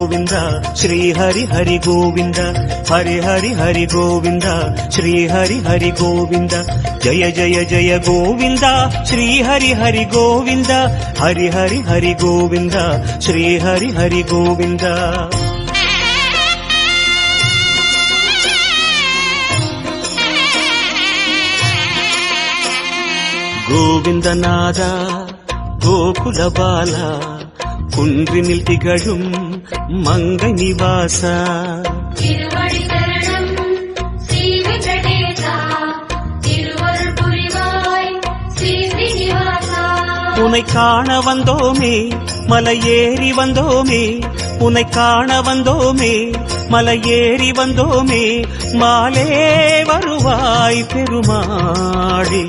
கோவிந்தா ஸ்ரீ ஹரி ஹரி கோவிந்தா ஹரி ஹரி ஹரி கோவிந்தா ஸ்ரீ ஹரி ஹரி கோவிந்தா ஜய ஜய ஜய கோவிந்தா ஸ்ரீ ஹரி ஹரி கோவிந்தா ஹரி ஹரி ஹரி கோவிந்தா ஸ்ரீ ஹரி ஹரி கோவிந்தா கோவிந்தநாதா கோகுல பாலா குன்றினில் திகழும் மங்கை நிவாசா திருவடி சரணம் ஸ்ரீ வெங்கடேசா திருவருள் புரிவாய் ஸ்ரீ ஸ்ரீனிவாசா உன்னை காண வந்தோமே மலையேறி வந்தோமே உன்னை காண வந்தோமே மலையேறி வந்தோமே மாலே வருவாய் பெருமாளே